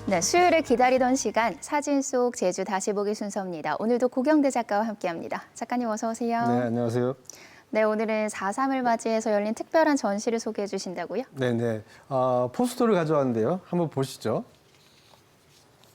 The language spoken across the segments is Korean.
네, 수요일을 기다리던 시간 사진 속 제주 다시 보기 순서입니다. 오늘도 고경대 작가와 함께합니다. 작가님 어서 오세요. 네, 안녕하세요. 네, 오늘은 4.3을 맞이해서 열린 특별한 전시를 소개해 주신다고요? 네네. 포스터를 가져왔는데요. 한번 보시죠.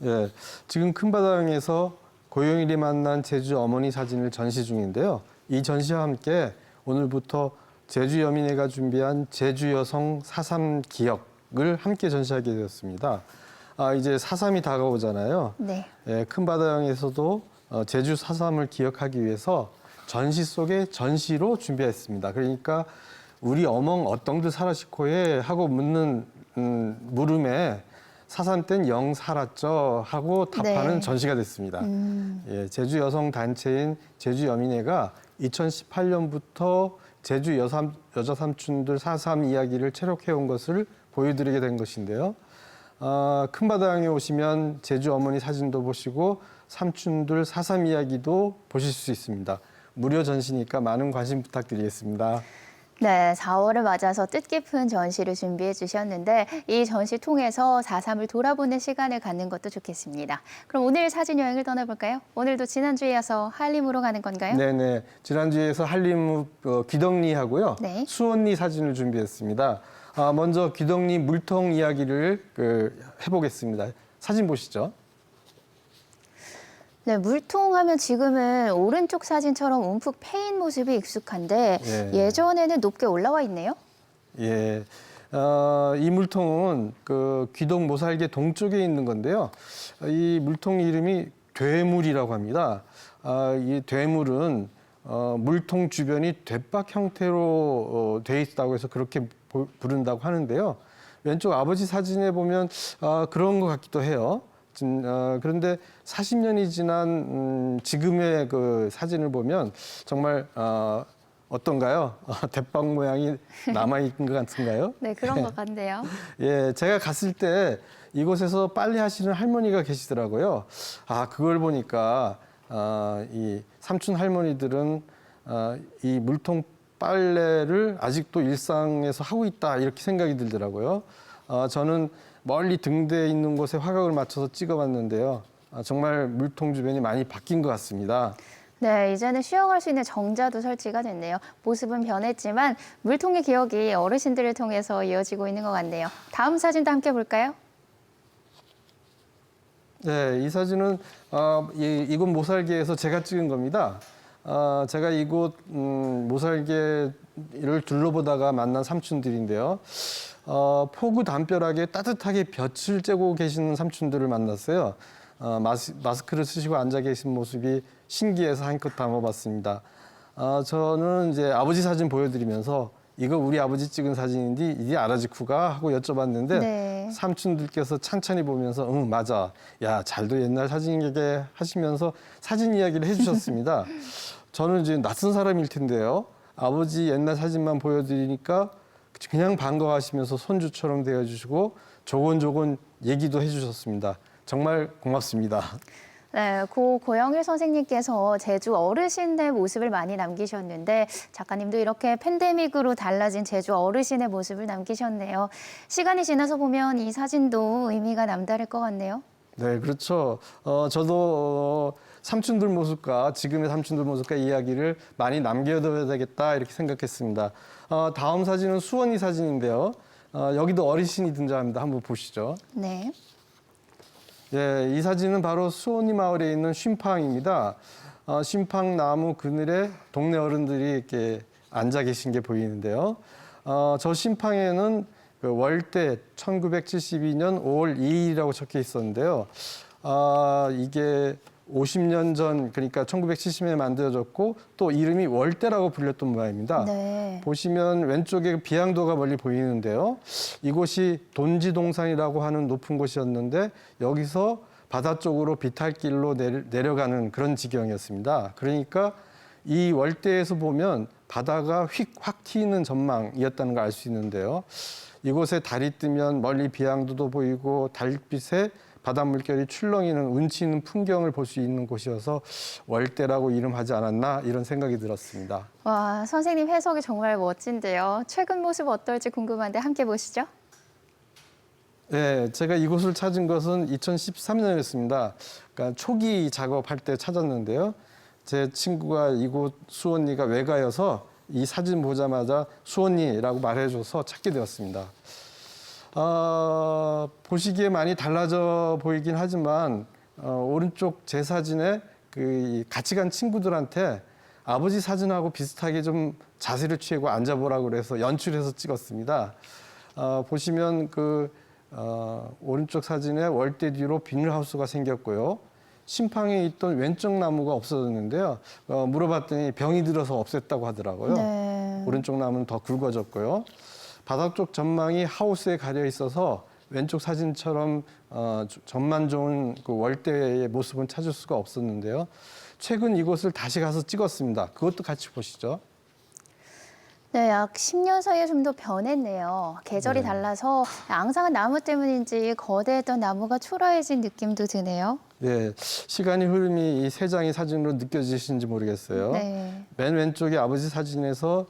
예, 지금 큰바다항에서 고용일이 만난 제주 어머니 사진을 전시 중인데요. 이 전시와 함께 오늘부터 제주 여민회가 준비한 제주 여성 4.3 기억을 함께 전시하게 되었습니다. 이제 4.3이 다가오잖아요. 네. 예, 큰바다항에서도 제주 4.3을 기억하기 위해서 전시 속에 전시로 준비했습니다. 그러니까 우리 어멍 어떤들 살아시코에 하고 묻는 물음에 4.3 땐 영 살았죠 하고 답하는 네. 전시가 됐습니다. 예, 제주 여성 단체인 제주 여민회가 2018년부터 제주 여자 삼촌들 4.3 이야기를 체록해온 것을 보여드리게 된 것인데요. 큰바다항에 오시면 제주 어머니 사진도 보시고 삼촌들 4.3 이야기도 보실 수 있습니다. 무료 전시니까 많은 관심 부탁드리겠습니다. 네, 4월을 맞아서 뜻깊은 전시를 준비해 주셨는데 이 전시 통해서 4.3을 돌아보는 시간을 갖는 것도 좋겠습니다. 그럼 오늘 사진 여행을 떠나볼까요? 오늘도 지난주에 이어서 한림으로 가는 건가요? 네네. 지난주에서 한림 귀덕리하고요. 네. 수원리 사진을 준비했습니다. 먼저 귀덕리 물통 이야기를 해보겠습니다. 사진 보시죠. 네, 물통하면 지금은 오른쪽 사진처럼 움푹 패인 모습이 익숙한데 예. 예전에는 높게 올라와 있네요. 예. 이 물통은 귀동 모살계 동쪽에 있는 건데요. 이 물통 이름이 되물이라고 합니다. 이 되물은 물통 주변이 돛박 형태로 돼 있다고 해서 그렇게 부른다고 하는데요. 왼쪽 아버지 사진에 보면 그런 것 같기도 해요. 그런데 40년이 지난 지금의 그 사진을 보면 정말 어떤가요? 돛박 모양이 남아있는 것 같은가요? 네, 그런 것 같네요. 예, 제가 갔을 때 이곳에서 빨래 하시는 할머니가 계시더라고요. 그걸 보니까 이 삼촌 할머니들은 이 물통 빨래를 아직도 일상에서 하고 있다 이렇게 생각이 들더라고요. 저는 멀리 등대에 있는 곳에 화각을 맞춰서 찍어봤는데요. 정말 물통 주변이 많이 바뀐 것 같습니다. 네, 이제는 수영할 수 있는 정자도 설치가 됐네요. 모습은 변했지만 물통의 기억이 어르신들을 통해서 이어지고 있는 것 같네요. 다음 사진도 함께 볼까요? 네, 이 사진은 이곳 모살계에서 제가 찍은 겁니다. 제가 이곳 모살계를 둘러보다가 만난 삼촌들인데요. 폭우 담벼락에 따뜻하게 볕을 쬐고 계시는 삼촌들을 만났어요. 마스크를 쓰시고 앉아 계신 모습이 신기해서 한껏 담아봤습니다. 저는 이제 아버지 사진 보여드리면서 이거 우리 아버지 찍은 사진인데 이게 아라지쿠가 하고 여쭤봤는데 네. 삼촌들께서 찬찬히 보면서 응 맞아. 야 잘도 옛날 사진이게 하시면서 사진 이야기를 해주셨습니다. 저는 이제 낯선 사람일 텐데요. 아버지 옛날 사진만 보여드리니까 그냥 반가워하시면서 손주처럼 대해주시고 조곤조곤 얘기도 해주셨습니다. 정말 고맙습니다. 네, 고 고영일 선생님께서 제주 어르신의 모습을 많이 남기셨는데 작가님도 이렇게 팬데믹으로 달라진 제주 어르신의 모습을 남기셨네요. 시간이 지나서 보면 이 사진도 의미가 남다를 것 같네요. 네, 그렇죠. 저도 삼촌들 모습과 지금의 삼촌들 모습과 이야기를 많이 남겨둬야 되겠다 이렇게 생각했습니다. 다음 사진은 수원이 사진인데요. 여기도 어르신이 등장합니다. 한번 보시죠. 네. 예, 이 사진은 바로 수원이 마을에 있는 쉼팡입니다. 쉼팡 나무 그늘에 동네 어른들이 이렇게 앉아 계신 게 보이는데요. 저 쉼팡에는 그 월대 1972년 5월 2일이라고 적혀 있었는데요. 이게 50년 전, 그러니까 1970년에 만들어졌고 또 이름이 월대라고 불렸던 모양입니다. 네. 보시면 왼쪽에 비양도가 멀리 보이는데요. 이곳이 돈지동산이라고 하는 높은 곳이었는데 여기서 바다 쪽으로 비탈길로 내려가는 그런 지경이었습니다. 그러니까 이 월대에서 보면 바다가 확 튀는 전망이었다는 걸 알 수 있는데요. 이곳에 달이 뜨면 멀리 비양도도 보이고 달빛에 바다 물결이 출렁이는 운치 있는 풍경을 볼 수 있는 곳이어서 월대라고 이름하지 않았나 이런 생각이 들었습니다. 와, 선생님 해석이 정말 멋진데요. 최근 모습 어떨지 궁금한데 함께 보시죠. 네, 제가 이곳을 찾은 것은 2013년이었습니다. 그러니까 초기 작업할 때 찾았는데요. 제 친구가 이곳 수원리가 외가여서 이 사진 보자마자 수원리라고 말해줘서 찾게 되었습니다. 보시기에 많이 달라져 보이긴 하지만 오른쪽 제 사진에 같이 간 친구들한테 아버지 사진하고 비슷하게 좀 자세를 취하고 앉아보라고 그래서 연출해서 찍었습니다. 보시면 오른쪽 사진에 월대 뒤로 비닐하우스가 생겼고요. 심판에 있던 왼쪽 나무가 없어졌는데요. 물어봤더니 병이 들어서 없앴다고 하더라고요. 네. 오른쪽 나무는 더 굵어졌고요. 바닥 쪽 전망이 하우스에 가려 있어서 왼쪽 사진처럼 전만 좋은 그 월대의 모습은 찾을 수가 없었는데요. 최근 이곳을 다시 가서 찍었습니다. 그것도 같이 보시죠. 네, 약 10년 사이에 좀 더 변했네요. 계절이 네. 달라서 앙상한 나무 때문인지 거대했던 나무가 초라해진 느낌도 드네요. 네, 시간의 흐름이 이 세 장의 사진으로 느껴지시는지 모르겠어요. 네. 맨 왼쪽에 아버지 사진에서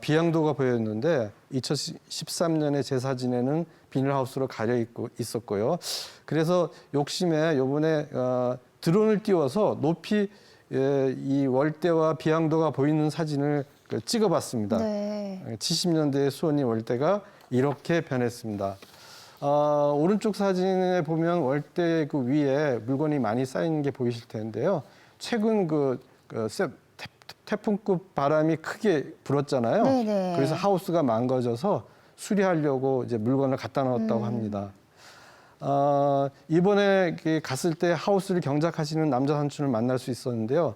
비양도가 보였는데 2013년에 제 사진에는 비닐하우스로 가려 있었고요. 그래서 욕심에 요번에 드론을 띄워서 높이 이 월대와 비양도가 보이는 사진을 찍어봤습니다. 네. 70년대의 수원이 월대가 이렇게 변했습니다. 오른쪽 사진에 보면 월대 그 위에 물건이 많이 쌓이는 게 보이실 텐데요. 최근 태풍급 바람이 크게 불었잖아요. 네네. 그래서 하우스가 망가져서 수리하려고 이제 물건을 갖다 넣었다고 합니다. 이번에 갔을 때 하우스를 경작하시는 남자 삼촌을 만날 수 있었는데요.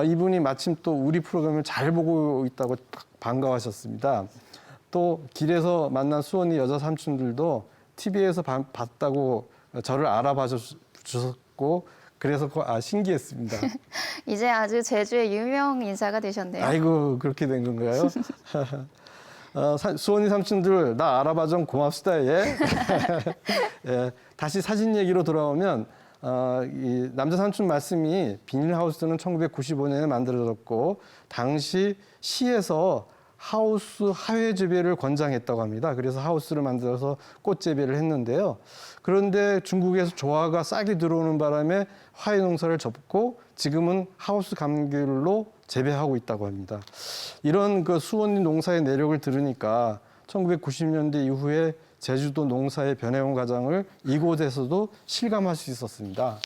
이분이 마침 또 우리 프로그램을 잘 보고 있다고 반가워하셨습니다. 또 길에서 만난 수원이 여자 삼촌들도 TV에서 봤다고 저를 알아봐 주셨고 그래서 신기했습니다. 이제 아주 제주의 유명 인사가 되셨네요. 아이고 그렇게 된 건가요? 수원이 삼촌들 나 알아봐 좀 고맙습니다. 예. 예. 다시 사진 얘기로 돌아오면 이 남자 삼촌 말씀이 비닐하우스는 1995년에 만들어졌고 당시 시에서 하우스 하회 재배를 권장했다고 합니다. 그래서 하우스를 만들어서 꽃 재배를 했는데요. 그런데 중국에서 조화가 싸게 들어오는 바람에 화훼 농사를 접고 지금은 하우스 감귤로 재배하고 있다고 합니다. 이런 수원리 농사의 내력을 들으니까 1990년대 이후에 제주도 농사의 변해온 과정을 이곳에서도 실감할 수 있었습니다.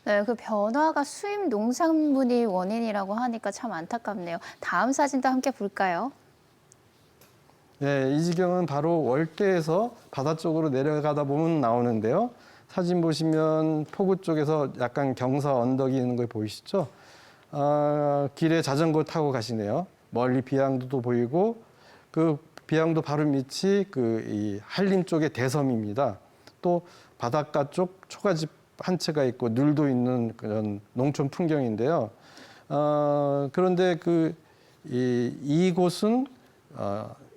네, 그 변화가 수입 농산물이 원인이라고 하니까 참 안타깝네요. 다음 사진도 함께 볼까요? 네, 이 지경은 바로 월대에서 바다 쪽으로 내려가다 보면 나오는데요. 사진 보시면 포구 쪽에서 약간 경사 언덕이 있는 걸 보이시죠? 길에 자전거 타고 가시네요. 멀리 비양도도 보이고 그 비양도 바로 밑이 이 한림 쪽의 대섬입니다. 또 바닷가 쪽 초가집 한 채가 있고 늘도 있는 그런 농촌 풍경인데요. 그런데 이곳은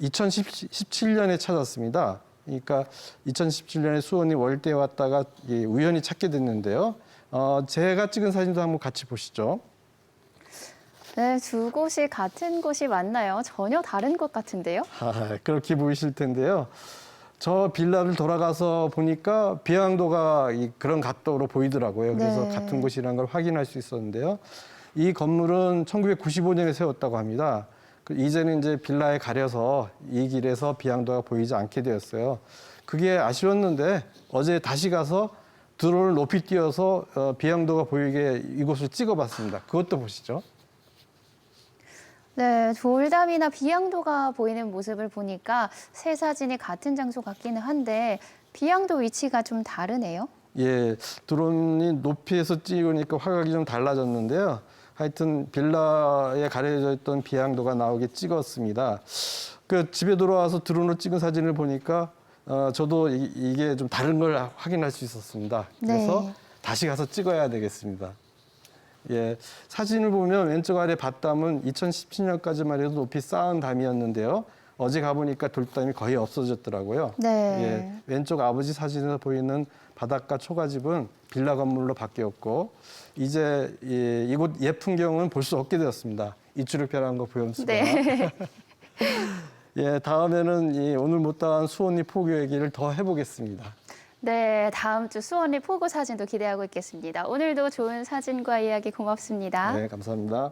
2017년에 찾았습니다. 그러니까 2017년에 수원이 월대에 왔다가 우연히 찾게 됐는데요. 제가 찍은 사진도 한번 같이 보시죠. 네, 두 곳이 같은 곳이 맞나요? 전혀 다른 것 같은데요? 그렇게 보이실 텐데요. 저 빌라를 돌아가서 보니까 비양도가 그런 각도로 보이더라고요. 그래서 네. 같은 곳이라는 걸 확인할 수 있었는데요. 이 건물은 1995년에 세웠다고 합니다. 이제는 이제 빌라에 가려서 이 길에서 비양도가 보이지 않게 되었어요. 그게 아쉬웠는데 어제 다시 가서 드론을 높이 띄워서 비양도가 보이게 이곳을 찍어봤습니다. 그것도 보시죠. 네, 돌담이나 비양도가 보이는 모습을 보니까 세 사진이 같은 장소 같기는 한데 비양도 위치가 좀 다르네요. 예, 드론이 높이에서 찍으니까 화각이 좀 달라졌는데요. 하여튼 빌라에 가려져 있던 비양도가 나오게 찍었습니다. 집에 돌아와서 드론으로 찍은 사진을 보니까 저도 이게 좀 다른 걸 확인할 수 있었습니다. 그래서 네. 다시 가서 찍어야 되겠습니다. 예, 사진을 보면 왼쪽 아래 밭담은 2017년까지만 해도 높이 쌓은 담이었는데요. 어제 가보니까 돌담이 거의 없어졌더라고요. 네. 예, 왼쪽 아버지 사진에서 보이는 바닷가 초가집은 빌라 건물로 바뀌었고 이제 이곳 옛 풍경은 볼 수 없게 되었습니다. 입주를 변한 거 보염수가. 네. 예, 다음에는 오늘 못다한 수원리 포교 얘기를 더 해보겠습니다. 네, 다음 주 수원리 포구 사진도 기대하고 있겠습니다. 오늘도 좋은 사진과 이야기 고맙습니다. 네, 감사합니다.